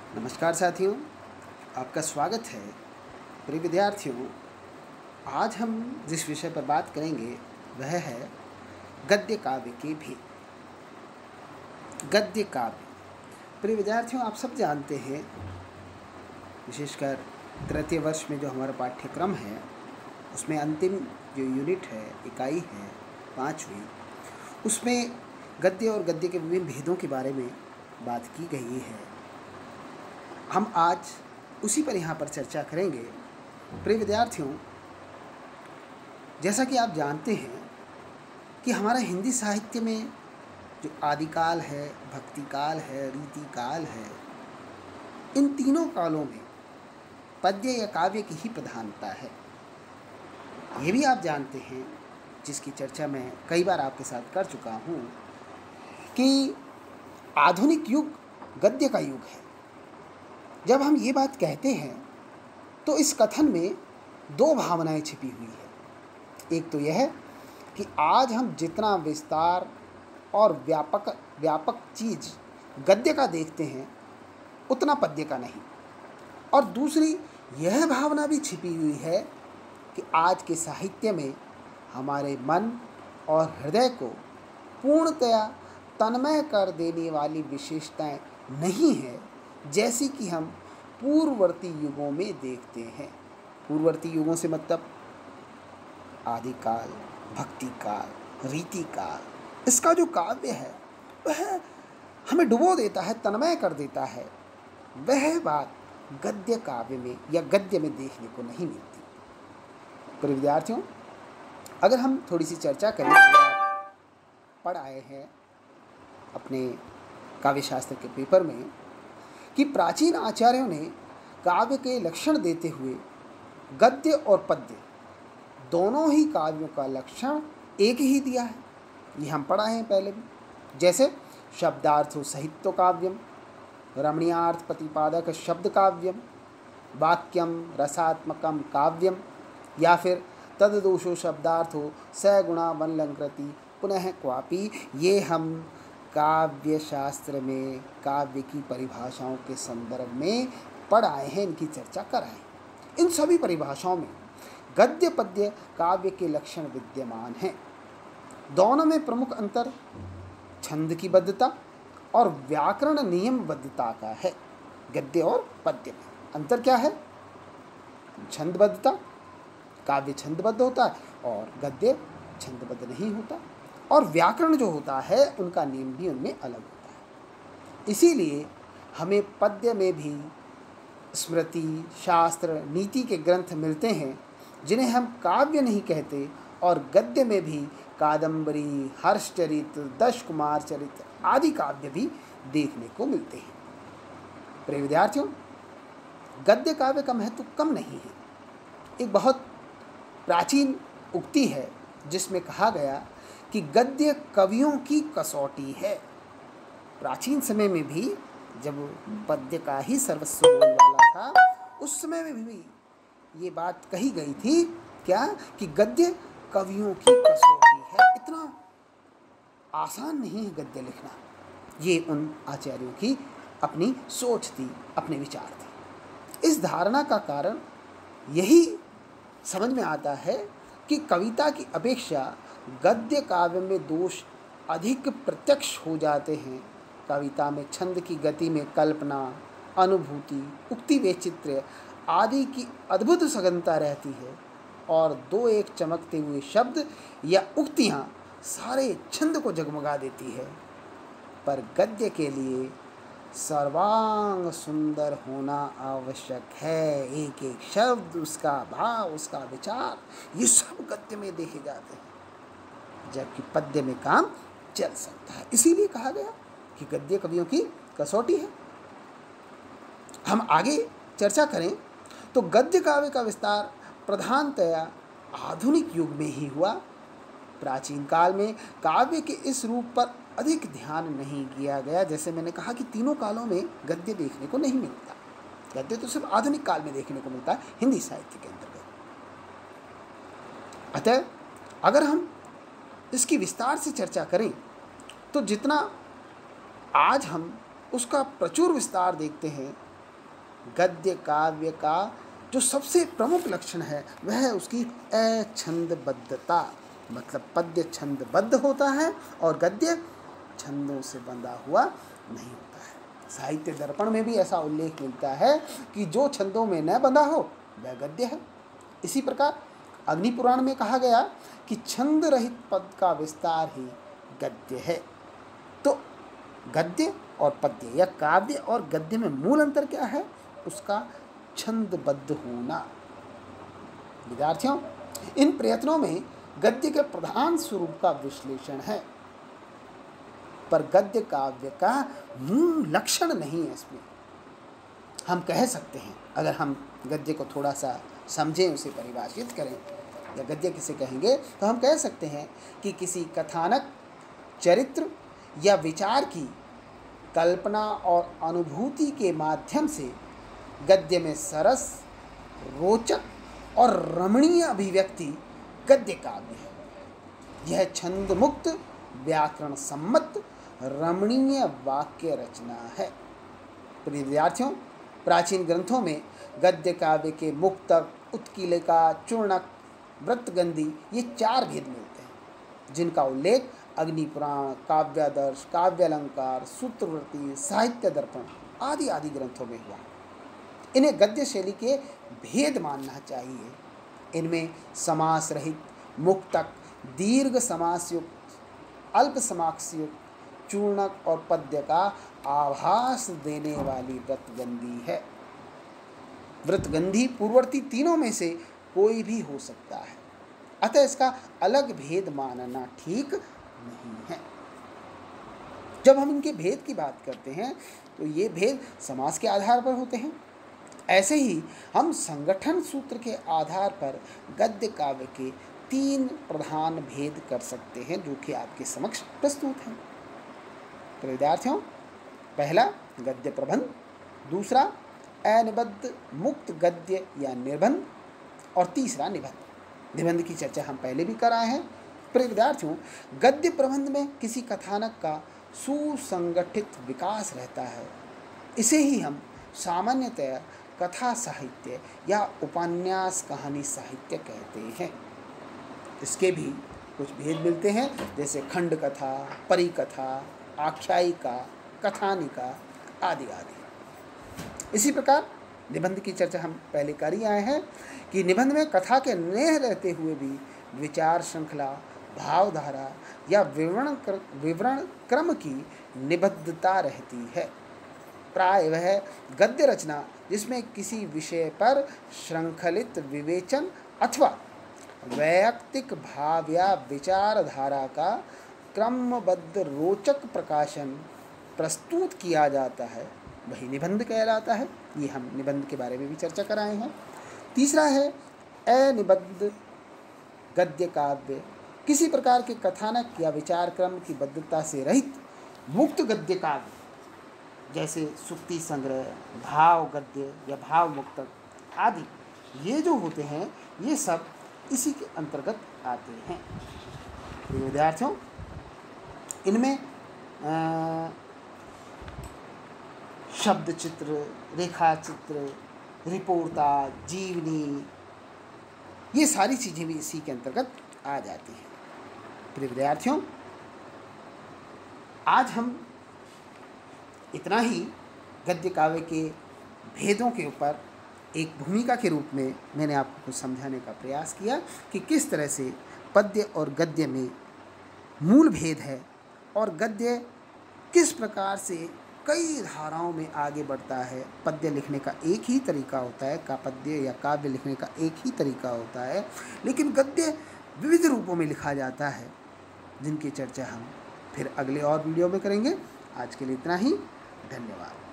नमस्कार साथियों, आपका स्वागत है। प्रिय विद्यार्थियों, आज हम जिस विषय पर बात करेंगे वह है गद्य काव्य की भी। गद्य काव्य, प्रिय विद्यार्थियों, आप सब जानते हैं, विशेषकर तृतीय वर्ष में जो हमारा पाठ्यक्रम है उसमें अंतिम जो यूनिट है, इकाई है 5वीं, उसमें गद्य और गद्य के विभिन्न भेदों के बारे में बात की गई है। हम आज उसी पर यहाँ पर चर्चा करेंगे। प्रिय विद्यार्थियों, जैसा कि आप जानते हैं कि हमारा हिंदी साहित्य में जो आदिकाल है, भक्तिकाल है, रीतिकाल है, इन तीनों कालों में पद्य या काव्य की ही प्रधानता है। ये भी आप जानते हैं, जिसकी चर्चा मैं कई बार आपके साथ कर चुका हूँ, कि आधुनिक युग गद्य का युग है। जब हम ये बात कहते हैं तो इस कथन में दो भावनाएं छिपी हुई है। एक तो यह कि आज हम जितना विस्तार और व्यापक चीज़ गद्य का देखते हैं उतना पद्य का नहीं, और दूसरी यह भावना भी छिपी हुई है कि आज के साहित्य में हमारे मन और हृदय को पूर्णतया तन्मय कर देने वाली विशेषताएं नहीं है, जैसी कि हम पूर्ववर्ती युगों में देखते हैं। पूर्ववर्ती युगों से मतलब आदिकाल, भक्तिकाल, रीतिकाल, इसका जो काव्य है वह हमें डुबो देता है, तन्मय कर देता है। वह बात गद्य काव्य में या गद्य में देखने को नहीं मिलती। प्रिय विद्यार्थियों, अगर हम थोड़ी सी चर्चा करें, तो आप पढ़ आए हैं अपने काव्यशास्त्र के पेपर में कि प्राचीन आचार्यों ने काव्य के लक्षण देते हुए गद्य और पद्य दोनों ही काव्यों का लक्षण एक ही दिया है। ये हम पढ़ा है पहले भी, जैसे शब्दार्थो साहित्य काव्यम, रमणीयार्थ प्रतिपादक शब्द काव्यम, वाक्यम रसात्मकम काव्यम, या फिर तददोषो शब्दार्थो सगुणा वनलंकृति पुनः क्वापि। ये हम काव्य शास्त्र में काव्य की परिभाषाओं के संदर्भ में पढ़ आए हैं, इनकी चर्चा कर आए हैं। इन सभी परिभाषाओं में गद्य पद्य काव्य के लक्षण विद्यमान हैं। दोनों में प्रमुख अंतर छंद की बद्धता और व्याकरण नियमबद्धता का है। गद्य और पद्य में अंतर क्या है? छंदबद्धता, काव्य छंदबद्ध होता है और गद्य छंदबद्ध नहीं होता, और व्याकरण जो होता है उनका नियम भी उनमें अलग होता है। इसीलिए हमें पद्य में भी स्मृति, शास्त्र, नीति के ग्रंथ मिलते हैं जिन्हें हम काव्य नहीं कहते, और गद्य में भी कादंबरी, हर्षचरित, दश कुमार चरित आदि काव्य भी देखने को मिलते हैं। प्रिय विद्यार्थियों, गद्य काव्य का महत्व कम नहीं है। एक बहुत प्राचीन उक्ति है जिसमें कहा गया कि गद्य कवियों की कसौटी है। प्राचीन समय में भी जब पद्य का ही सर्वस्व बोलबाला था, उस समय में भी ये बात कही गई थी, क्या कि गद्य कवियों की कसौटी है। इतना आसान नहीं है गद्य लिखना। ये उन आचार्यों की अपनी सोच थी, अपने विचार थे। इस धारणा का कारण यही समझ में आता है कि कविता की अपेक्षा गद्य काव्य में दोष अधिक प्रत्यक्ष हो जाते हैं। कविता में छंद की गति में कल्पना, अनुभूति, उक्ति वैचित्र्य आदि की अद्भुत सघनता रहती है, और दो एक चमकते हुए शब्द या उक्तियाँ सारे छंद को जगमगा देती है। पर गद्य के लिए सर्वांग सुंदर होना आवश्यक है। एक एक शब्द, उसका भाव, उसका विचार, ये सब गद्य में देखे जाते हैं, जबकि पद्य में काम चल सकता है। इसीलिए कहा गया कि गद्य कवियों की कसौटी है। हम आगे चर्चा करें तो गद्य काव्य का विस्तार प्रधानतया आधुनिक युग में ही हुआ। प्राचीन काल में काव्य के इस रूप पर अधिक ध्यान नहीं किया गया। जैसे मैंने कहा कि तीनों कालों में गद्य देखने को नहीं मिलता। गद्य तो सिर्फ आधुनिक काल में देखने को मिलता है हिंदी साहित्य के अंतर्गत। अतः अगर हम इसकी विस्तार से चर्चा करें तो जितना आज हम उसका प्रचुर विस्तार देखते हैं, गद्य काव्य का जो सबसे प्रमुख लक्षण है वह है उसकी अछंदबद्धता, मतलब पद्य छंदबद्ध होता है और गद्य छंदों से बंधा हुआ नहीं होता है। साहित्य दर्पण में भी ऐसा उल्लेख मिलता है कि जो छंदों में न बंधा हो वह गद्य है। इसी प्रकार अग्नि पुराण में कहा गया कि छंद रहित पद का विस्तार ही गद्य है। तो गद्य और पद्य या काव्य और गद्य में मूल अंतर क्या है? उसका छंदबद्ध होना। विद्यार्थियों, इन प्रयत्नों में गद्य के प्रधान स्वरूप का विश्लेषण है, पर गद्य काव्य का मूल लक्षण नहीं है। इसमें हम कह सकते हैं, अगर हम गद्य को थोड़ा सा समझें, उसे परिभाषित करें, या गद्य किसे कहेंगे, तो हम कह सकते हैं कि किसी कथानक, चरित्र या विचार की कल्पना और अनुभूति के माध्यम से गद्य में सरस, रोचक और रमणीय अभिव्यक्ति गद्य काव्य है। यह छंद मुक्त, व्याकरण सम्मत, रमणीय वाक्य रचना है। प्रिय विद्यार्थियों, प्राचीन ग्रंथों में गद्य काव्य के मुक्तक, उत्कीलिका, चूर्णक, व्रतगंधी ये 4 भेद मिलते हैं, जिनका उल्लेख अग्निपुराण, काव्यादर्श, काव्यालंकार, सूत्रवृत्ति, साहित्य दर्पण आदि आदि ग्रंथों में हुआ। इन्हें गद्य शैली के भेद मानना चाहिए। इनमें समास रहित, मुक्तक, दीर्घ समास युक्त, अल्प समास युक्त, चूर्णक और पद्य का आभास देने वाली व्रतगंधी है। व्रतगंधी पूर्ववर्ती तीनों में से कोई भी हो सकता है, अतः इसका अलग भेद मानना ठीक नहीं है। जब हम इनके भेद की बात करते हैं तो ये भेद समास के आधार पर होते हैं। ऐसे ही हम संगठन सूत्र के आधार पर गद्य काव्य के 3 प्रधान भेद कर सकते हैं, जो कि आपके समक्ष प्रस्तुत हैं। तो विद्यार्थियों, पहला गद्य प्रबंध, दूसरा अनिबद्ध मुक्त गद्य या निर्बंध, और तीसरा निबंध। निबंध की चर्चा हम पहले भी कर आए हैं। प्रिय विद्यार्थियों, गद्य प्रबंध में किसी कथानक का सुसंगठित विकास रहता है। इसे ही हम सामान्यतः कथा साहित्य या उपन्यास कहानी साहित्य कहते हैं। इसके भी कुछ भेद मिलते हैं, जैसे खंड कथा, परिकथा, आख्यायिका, कथानिका आदि आदि। इसी प्रकार निबंध की चर्चा हम पहले कर ही आए हैं कि निबंध में कथा के नेह रहते हुए भी विचार श्रृंखला, भावधारा या विवरण क्रम की निबद्धता रहती है। प्राय वह गद्य रचना जिसमें किसी विषय पर श्रृंखलित विवेचन अथवा वैयक्तिक भाव या विचारधारा का क्रमबद्ध रोचक प्रकाशन प्रस्तुत किया जाता है, वही निबंध कहलाता है। ये हम निबंध के बारे में भी चर्चा कर आए हैं। तीसरा है अनिबद्ध गद्य काव्य। किसी प्रकार के कथानक या विचार क्रम की बद्धता से रहित मुक्त गद्य काव्य, जैसे सुक्ति संग्रह, भाव गद्य या भाव मुक्तक आदि, ये जो होते हैं ये सब इसी के अंतर्गत आते हैं। विद्यार्थियों, इनमें शब्द चित्र, रेखा चित्र, रिपोर्टा, जीवनी, ये सारी चीज़ें भी इसी के अंतर्गत आ जाती हैं। प्रिय विद्यार्थियों, आज हम इतना ही गद्य काव्य के भेदों के ऊपर एक भूमिका के रूप में मैंने आपको कुछ समझाने का प्रयास किया कि किस तरह से पद्य और गद्य में मूल भेद है और गद्य किस प्रकार से कई धाराओं में आगे बढ़ता है। पद्य लिखने का एक ही तरीका होता है, का पद्य या काव्य लिखने का एक ही तरीका होता है, लेकिन गद्य विविध रूपों में लिखा जाता है, जिनकी चर्चा हम फिर अगले और वीडियो में करेंगे। आज के लिए इतना ही। धन्यवाद।